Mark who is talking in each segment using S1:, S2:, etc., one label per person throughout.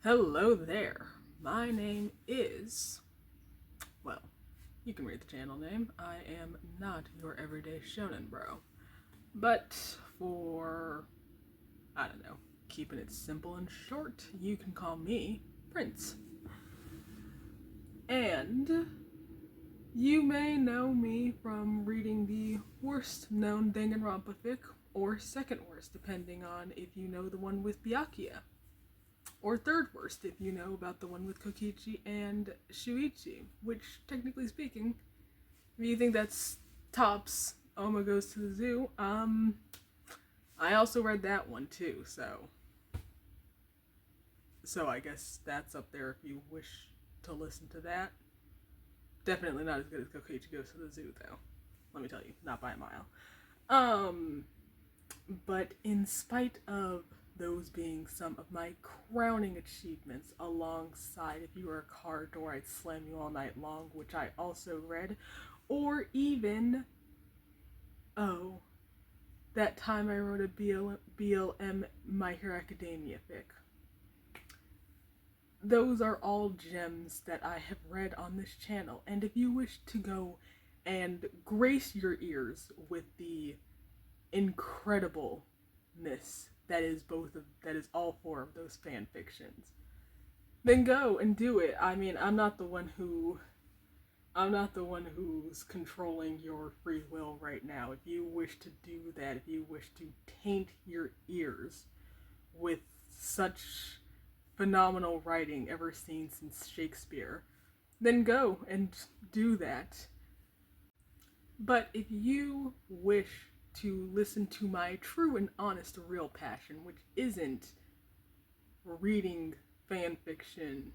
S1: Hello there. My name is, well, you can read the channel name. I am not your everyday Shonen-Bro. But for, I don't know, keeping it simple and short, you can call me Prince. And you may know me from reading the worst known Danganronpa fic, or second worst, depending on if you know the one with Byakuya. Or third worst if you know about the one with Kokichi and Shuichi, which, technically speaking, if you think that's tops Oma Goes to the Zoo, I also read that one too, so I guess that's up there if you wish to listen to that. Definitely not as good as Kokichi Goes to the Zoo, though. Let me tell you, not by a mile. But in spite of those being some of my crowning achievements, alongside If You Were a Car Door, I'd Slam You All Night Long, which I also read, or even, that time I wrote a BLM My Hero Academia fic. Those are all gems that I have read on this channel, and if you wish to go and grace your ears with the incredibleness that is all four of those fan fictions, then go and do it. I mean, I'm not the one who's controlling your free will right now. If you wish to do that, if you wish to taint your ears with such phenomenal writing ever seen since Shakespeare, then go and do that. But if you wish to listen to my true and honest real passion, which isn't reading fan fiction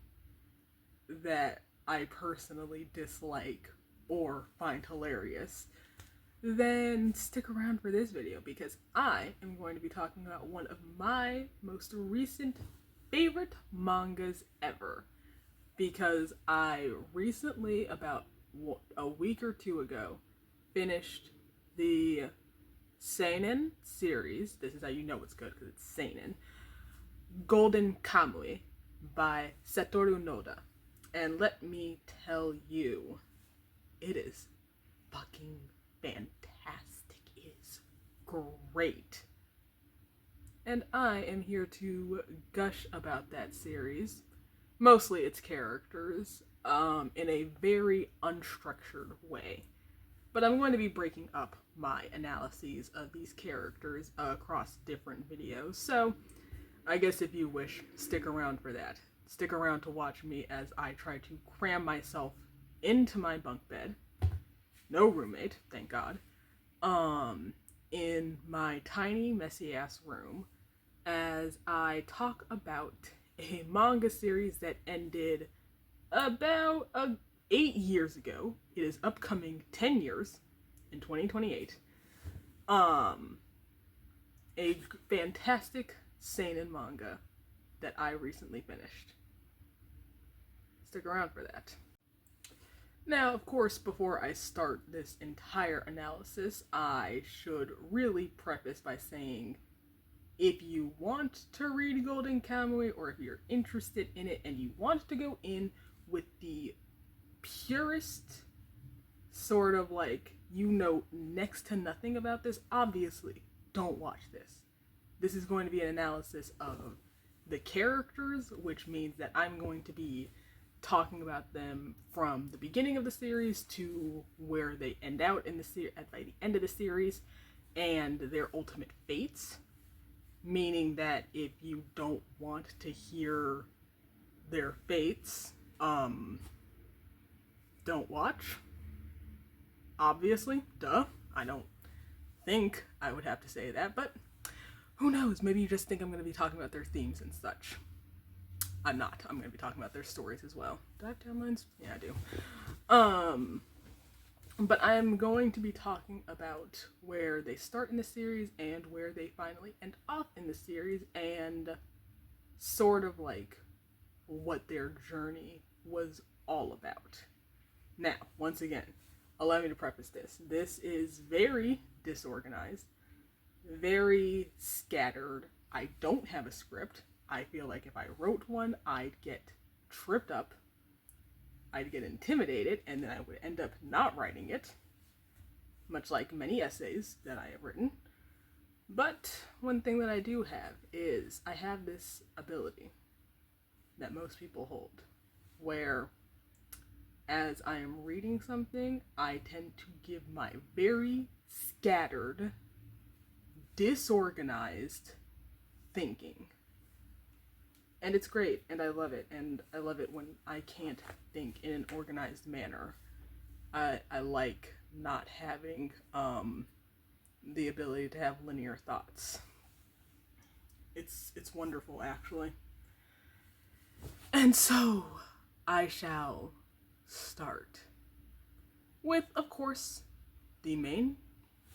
S1: that I personally dislike or find hilarious, then stick around for this video, because I am going to be talking about one of my most recent favorite mangas ever. Because I recently, about a week or two ago, finished the Seinen series. This is how you know it's good, because it's Seinen. Golden Kamuy by Satoru Noda. And let me tell you, it is fucking fantastic. It is great. And I am here to gush about that series, mostly its characters, in a very unstructured way. But I'm going to be breaking up my analyses of these characters across different videos, so I guess if you wish, stick around for that. Stick around to watch me as I try to cram myself into my bunk bed, no roommate, thank God, in my tiny, messy-ass room, as I talk about a manga series that ended about 8 years ago. It is upcoming 10 years in 2028. A fantastic seinen manga that I recently finished. Stick around for that. Now, of course, before I start this entire analysis, I should really preface by saying, if you want to read Golden Kamuy, or if you're interested in it and you want to go in with the purest sort of next to nothing about this, obviously don't watch this. This is going to be an analysis of the characters, which means that I'm going to be talking about them from the beginning of the series to where they end out in the by the end of the series, and their ultimate fates. Meaning that if you don't want to hear their fates, don't watch. Obviously, duh. I don't think I would have to say that, but who knows? Maybe you just think I'm going to be talking about their themes and such. I'm not. I'm going to be talking about their stories as well. Do I have timelines? Yeah, I do. But I'm going to be talking about where they start in the series and where they finally end off in the series, and sort of what their journey was all about. Now, once again, allow me to preface this. This is very disorganized, very scattered. I don't have a script. I feel like if I wrote one, I'd get tripped up, I'd get intimidated, and then I would end up not writing it, much like many essays that I have written. But one thing that I do have is I have this ability that most people hold, where as I am reading something, I tend to give my very scattered, disorganized thinking. And it's great, and I love it, and I love it when I can't think in an organized manner. I like not having the ability to have linear thoughts. It's wonderful, actually. And so, I shall start with, of course, the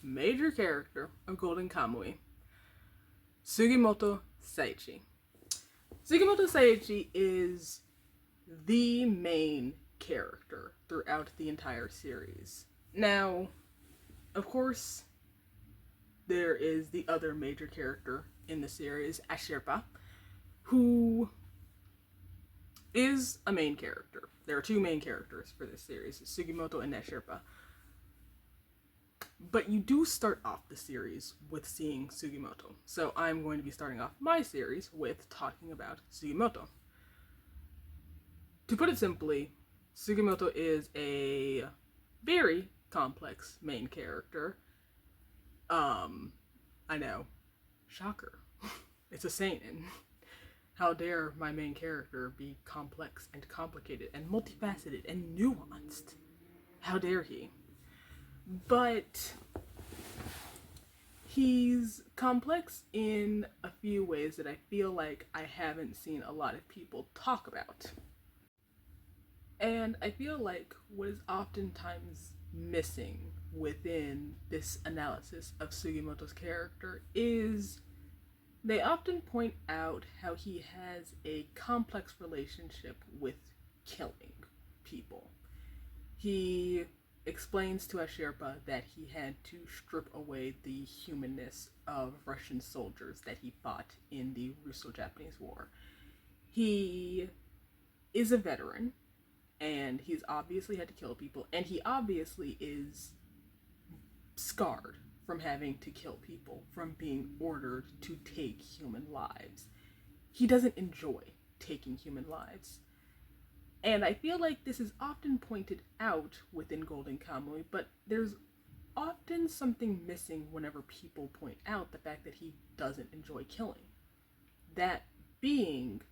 S1: major character of Golden Kamuy, Sugimoto Saichi. Sugimoto Saichi is the main character throughout the entire series. Now, of course, there is the other major character in the series, Ashirpa, who is a main character. There are two main characters for this series, Sugimoto and Ashirpa. But you do start off the series with seeing Sugimoto. So I'm going to be starting off my series with talking about Sugimoto. To put it simply, Sugimoto is a very complex main character. I know. Shocker. It's a seinen. How dare my main character be complex and complicated and multifaceted and nuanced? How dare he? But he's complex in a few ways that I feel like I haven't seen a lot of people talk about. And I feel like what is oftentimes missing within this analysis of Sugimoto's character is they often point out how he has a complex relationship with killing people. He explains to Ashirpa that he had to strip away the humanness of Russian soldiers that he fought in the Russo-Japanese War. He is a veteran, and he's obviously had to kill people, and he obviously is scarred from having to kill people, from being ordered to take human lives. He doesn't enjoy taking human lives. And I feel like this is often pointed out within Golden Kamuy, but there's often something missing whenever people point out the fact that he doesn't enjoy killing. That being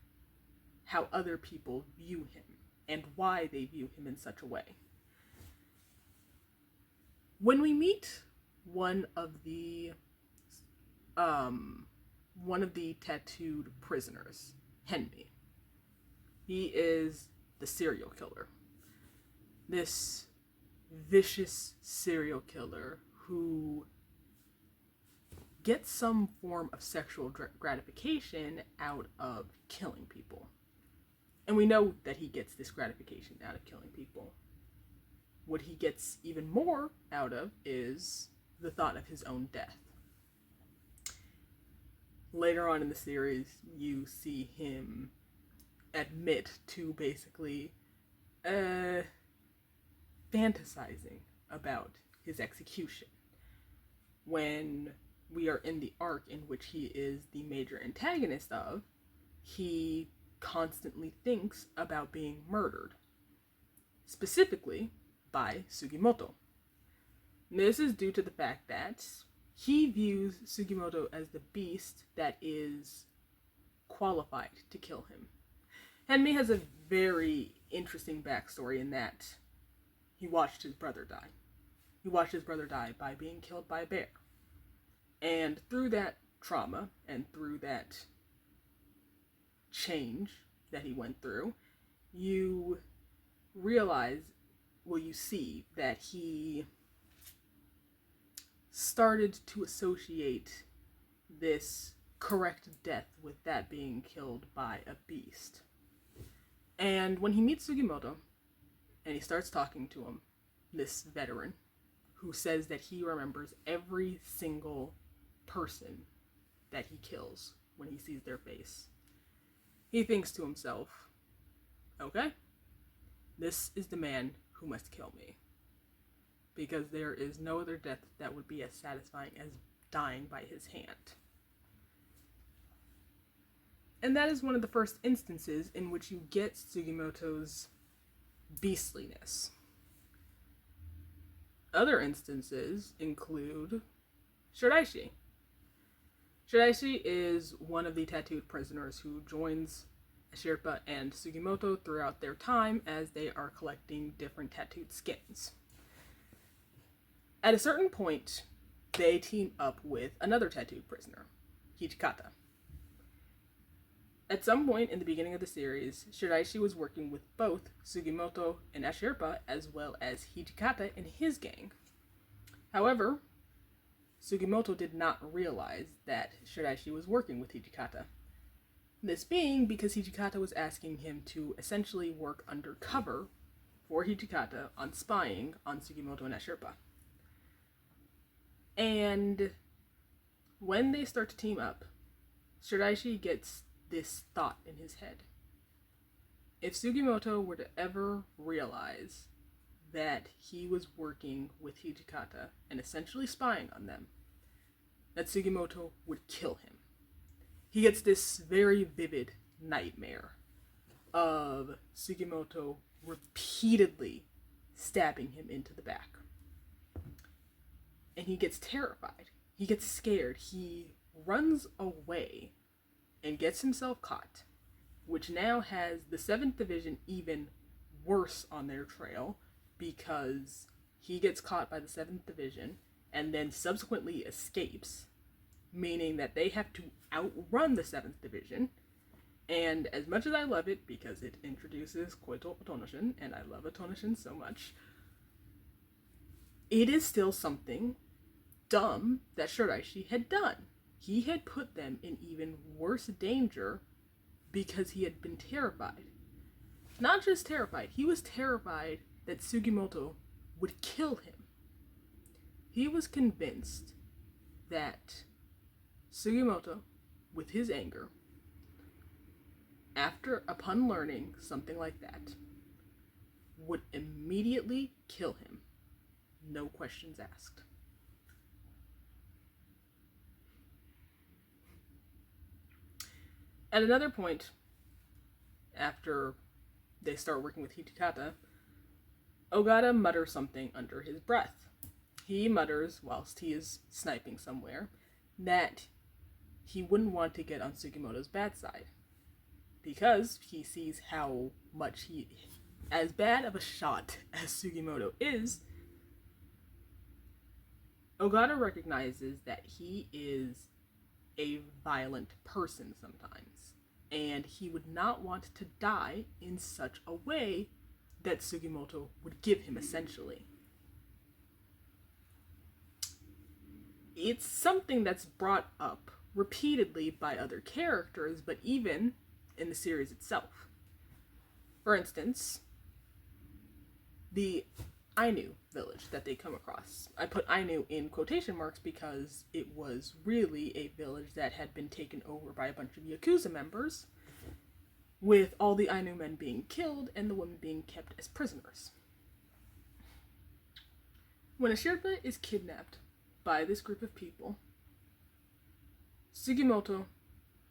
S1: how other people view him and why they view him in such a way. When we meet one of the tattooed prisoners, Henmi, he is the serial killer. This vicious serial killer who gets some form of sexual gratification out of killing people. And we know that he gets this gratification out of killing people. What he gets even more out of is the thought of his own death. Later on in the series, you see him admit to basically fantasizing about his execution. When we are in the arc in which he is the major antagonist of, he constantly thinks about being murdered, specifically by Sugimoto. This is due to the fact that he views Sugimoto as the beast that is qualified to kill him. Henmi has a very interesting backstory in that he watched his brother die. He watched his brother die by being killed by a bear. And through that trauma and through that change that he went through, you realize, well, you see that he started to associate this correct death with that being killed by a beast. And when he meets Sugimoto, and he starts talking to him, this veteran, who says that he remembers every single person that he kills when he sees their face. He thinks to himself, okay, this is the man who must kill me. Because there is no other death that would be as satisfying as dying by his hand. And that is one of the first instances in which you get Sugimoto's beastliness. Other instances include Shiraishi. Shiraishi is one of the tattooed prisoners who joins Ashirpa and Sugimoto throughout their time as they are collecting different tattooed skins. At a certain point, they team up with another tattooed prisoner, Hijikata. At some point in the beginning of the series, Shiraishi was working with both Sugimoto and Ashirpa as well as Hijikata and his gang. However, Sugimoto did not realize that Shiraishi was working with Hijikata. This being because Hijikata was asking him to essentially work undercover for Hijikata on spying on Sugimoto and Ashirpa. And when they start to team up, Shiraishi gets this thought in his head. If Sugimoto were to ever realize that he was working with Hijikata and essentially spying on them, that Sugimoto would kill him. He gets this very vivid nightmare of Sugimoto repeatedly stabbing him into the back. And he gets terrified. He gets scared. He runs away and gets himself caught, which now has the 7th Division even worse on their trail because he gets caught by the 7th Division and then subsequently escapes, meaning that they have to outrun the 7th Division. And as much as I love it, because it introduces Koito Otonoshin, and I love Otonoshin so much, it is still something dumb that Shiraishi had done. He had put them in even worse danger because he had been terrified. Not just terrified, he was terrified that Sugimoto would kill him. He was convinced that Sugimoto, with his anger, upon learning something like that, would immediately kill him. No questions asked. At another point, after they start working with Hijikata, Ogata mutters something under his breath. He mutters, whilst he is sniping somewhere, that he wouldn't want to get on Sugimoto's bad side, because he sees how much as bad of a shot as Sugimoto is, Ogata recognizes that he is a violent person sometimes, and he would not want to die in such a way that Sugimoto would give him, essentially. It's something that's brought up repeatedly by other characters, but even in the series itself. For instance, the Ainu village that they come across. I put Ainu in quotation marks because it was really a village that had been taken over by a bunch of Yakuza members, with all the Ainu men being killed and the women being kept as prisoners. When Ashirpa is kidnapped by this group of people, Sugimoto,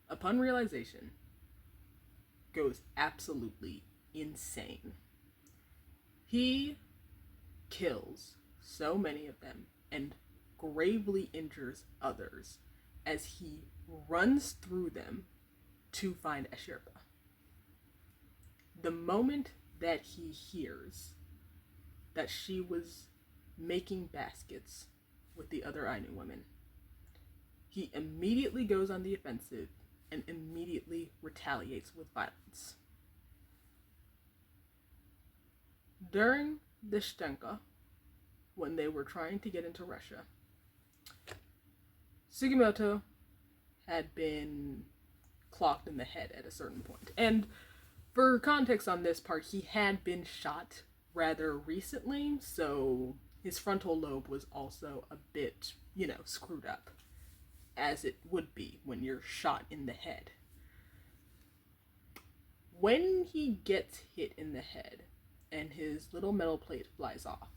S1: upon realization, goes absolutely insane. He kills so many of them and gravely injures others as he runs through them to find Ashirpa. The moment that he hears that she was making baskets with the other Ainu women, he immediately goes on the offensive and immediately retaliates with violence. During the Shtenka, when they were trying to get into Russia, Sugimoto had been clocked in the head at a certain point. And for context on this part, he had been shot rather recently, so his frontal lobe was also a bit, screwed up, as it would be when you're shot in the head. when he gets hit in the head and his little metal plate flies off,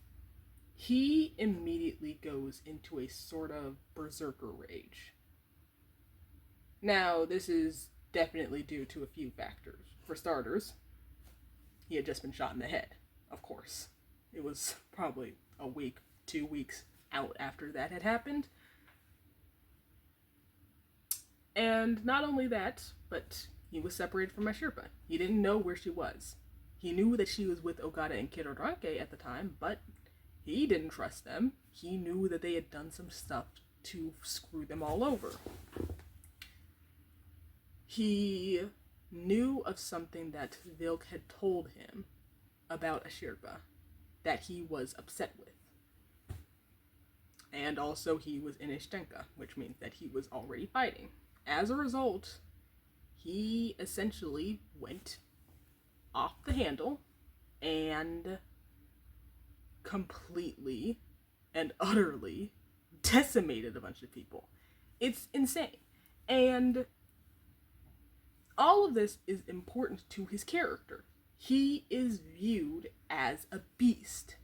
S1: he immediately goes into a sort of berserker rage. Now, this is definitely due to a few factors. For starters, he had just been shot in the head, of course. It was probably a week, 2 weeks out after that had happened. And not only that, but he was separated from Ashirpa. He didn't know where she was. He knew that she was with Ogata and Kirodake at the time, but he didn't trust them. He knew that they had done some stuff to screw them all over. He knew of something that Vilk had told him about Ashirpa that he was upset with. And also he was in Ishtenka, which means that he was already fighting. As a result, he essentially went off the handle and completely and utterly decimated a bunch of people. It's insane. And all of this is important to his character. He is viewed as a beast.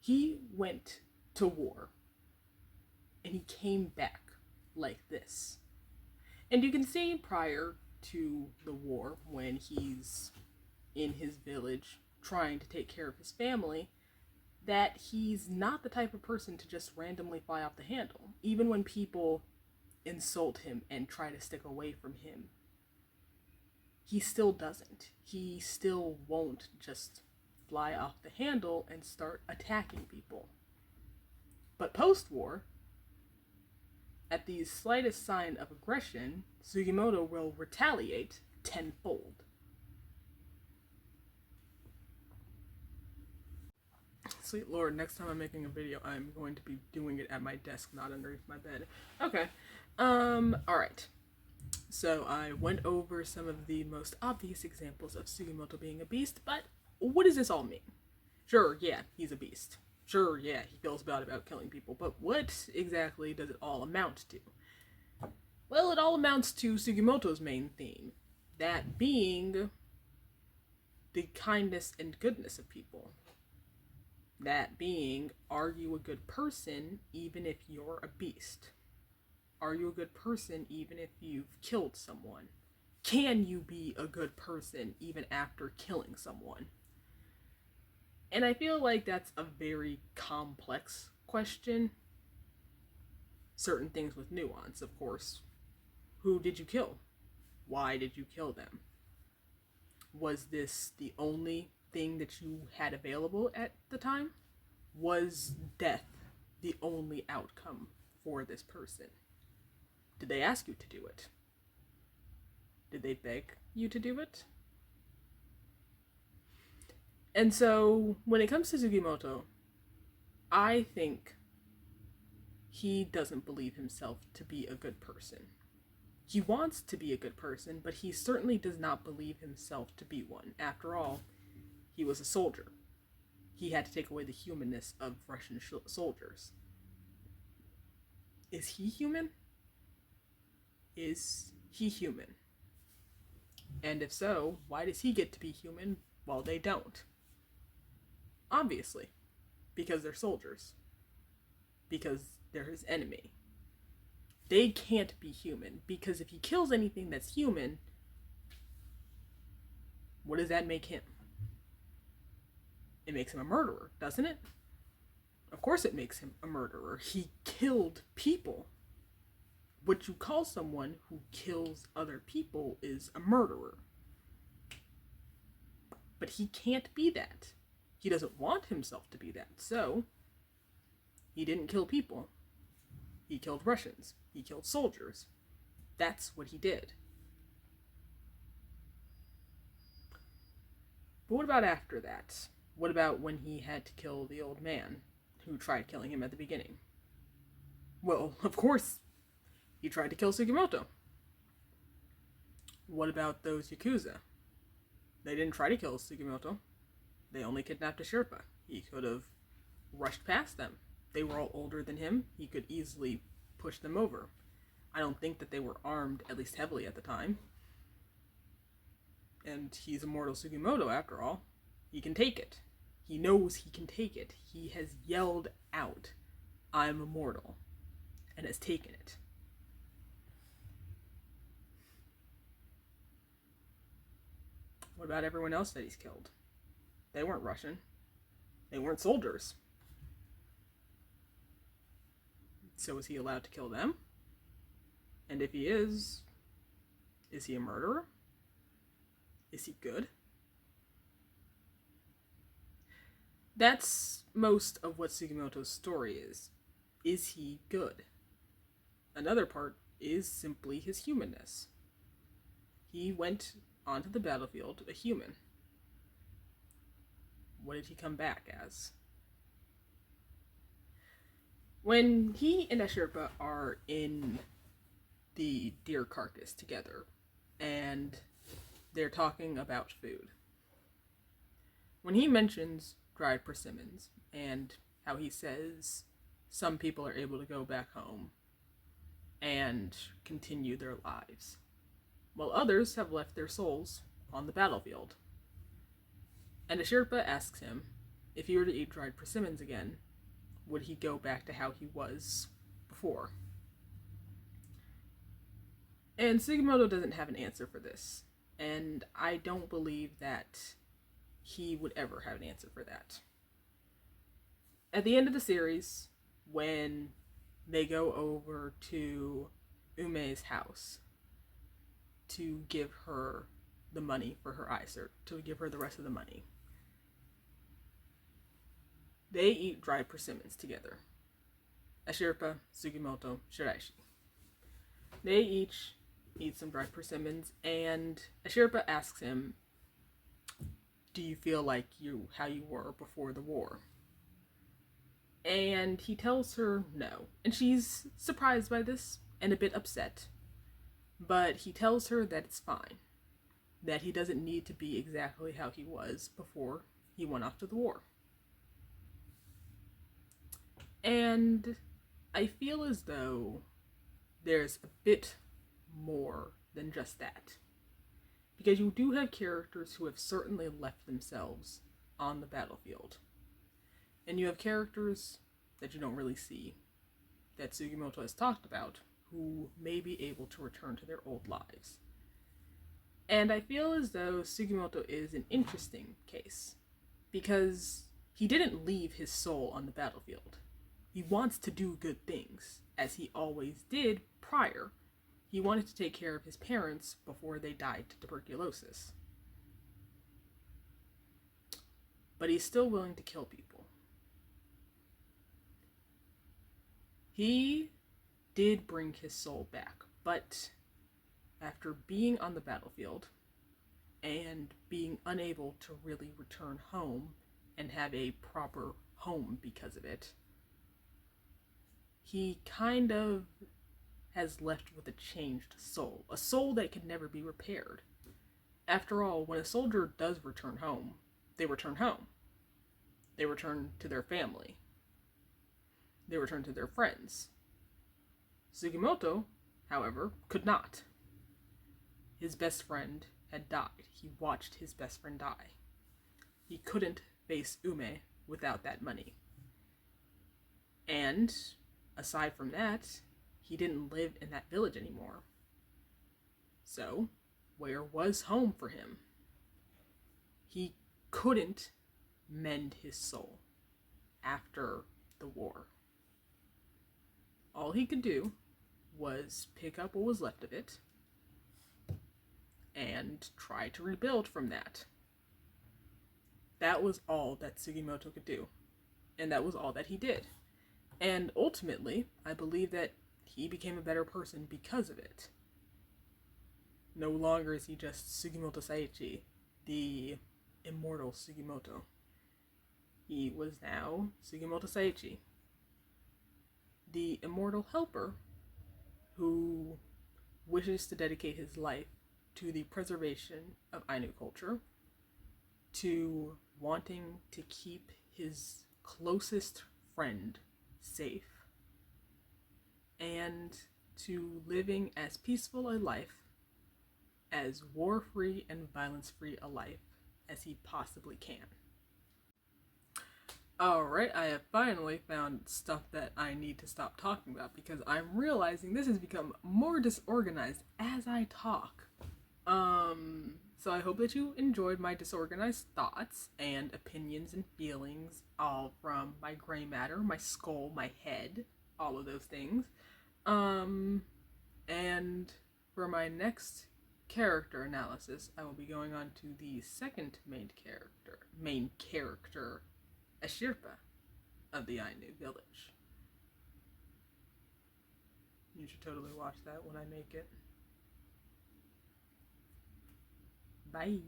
S1: He went to war and he came back like this. And you can see prior to the war, when he's in his village trying to take care of his family, that he's not the type of person to just randomly fly off the handle. Even when people insult him and try to stick away from him, he still doesn't. He still won't just fly off the handle and start attacking people. But post-war, at the slightest sign of aggression, Sugimoto will retaliate tenfold. Sweet Lord, next time I'm making a video, I'm going to be doing it at my desk, not underneath my bed. Okay. Alright. So I went over some of the most obvious examples of Sugimoto being a beast, but what does this all mean? Sure, yeah, he's a beast. Sure, yeah, he feels bad about killing people, but what exactly does it all amount to? Well, it all amounts to Sugimoto's main theme, that being the kindness and goodness of people. That being, are you a good person even if you're a beast? Are you a good person even if you've killed someone? Can you be a good person even after killing someone? And I feel like that's a very complex question. Certain things with nuance, of course. Who did you kill? Why did you kill them? Was this the only thing that you had available at the time? Was death the only outcome for this person? Did they ask you to do it? Did they beg you to do it? And so, when it comes to Sugimoto, I think he doesn't believe himself to be a good person. He wants to be a good person, but he certainly does not believe himself to be one. After all, he was a soldier. He had to take away the humanness of Russian soldiers. Is he human? Is he human? And if so, why does he get to be human while they don't? Obviously, because they're soldiers. Because they're his enemy. They can't be human, because if he kills anything that's human, what does that make him? It makes him a murderer, doesn't it? Of course it makes him a murderer. He killed people. What you call someone who kills other people is a murderer. But he can't be that. He doesn't want himself to be that. So, he didn't kill people. He killed Russians. He killed soldiers. That's what he did. But what about after that? What about when he had to kill the old man who tried killing him at the beginning? Well, of course, he tried to kill Sugimoto. What about those Yakuza? They didn't try to kill Sugimoto. They only kidnapped a Sherpa. He could have rushed past them. They were all older than him. He could easily push them over. I don't think that they were armed, at least heavily at the time. And he's immortal Sugimoto after all. He can take it. He knows he can take it. He has yelled out, "I'm immortal," and has taken it. What about everyone else that he's killed? They weren't Russian. They weren't soldiers. So is he allowed to kill them? And if he is he a murderer? Is he good? That's most of what Sugimoto's story is. Is he good? Another part is simply his humanness. He went onto the battlefield a human. What did he come back as? When he and Ashirpa are in the deer carcass together, and they're talking about food, when he mentions dried persimmons and how he says some people are able to go back home and continue their lives, while others have left their souls on the battlefield. And Ashirpa asks him if he were to eat dried persimmons again, would he go back to how he was before? And Sugimoto doesn't have an answer for this, and I don't believe that he would ever have an answer for that. At the end of the series, when they go over to Ume's house to give her the money for her eye cert, to give her the rest of the money, they eat dried persimmons together. Ashirpa, Sugimoto, Shiraishi. They each eat some dried persimmons, and Ashirpa asks him, "Do you feel like how you were before the war?" And he tells her no. And she's surprised by this and a bit upset. But he tells her that it's fine. That he doesn't need to be exactly how he was before he went off to the war. And I feel as though there's a bit more than just that. Because you do have characters who have certainly left themselves on the battlefield. And you have characters that you don't really see, that Sugimoto has talked about, who may be able to return to their old lives. And I feel as though Sugimoto is an interesting case, because he didn't leave his soul on the battlefield. He wants to do good things, as he always did prior. He wanted to take care of his parents before they died to tuberculosis. But he's still willing to kill people. He did bring his soul back, but after being on the battlefield and being unable to really return home and have a proper home because of it, he kind of has left with a changed soul, a soul that can never be repaired. After all, when a soldier does return home, they return home. They return to their family. They return to their friends. Sugimoto, however, could not. His best friend had died. He watched his best friend die. He couldn't face Ume without that money. And aside from that, he didn't live in that village anymore. So, where was home for him? He couldn't mend his soul after the war. All he could do was pick up what was left of it and try to rebuild from that. That was all that Sugimoto could do. And that was all that he did. And ultimately, I believe that he became a better person because of it. No longer is he just Sugimoto Saichi, the immortal Sugimoto. He was now Sugimoto Saichi, the immortal helper who wishes to dedicate his life to the preservation of Ainu culture, to wanting to keep his closest friend safe, and to living as peaceful a life as war-free and violence-free a life as he possibly can. Alright, I have finally found stuff that I need to stop talking about because I'm realizing this has become more disorganized as I talk. So I hope that you enjoyed my disorganized thoughts and opinions and feelings, all from my gray matter, my skull, my head, all of those things. And for my next character analysis, I will be going on to the second main character, Ashirpa of the Ainu village. You should totally watch that when I make it. Bye.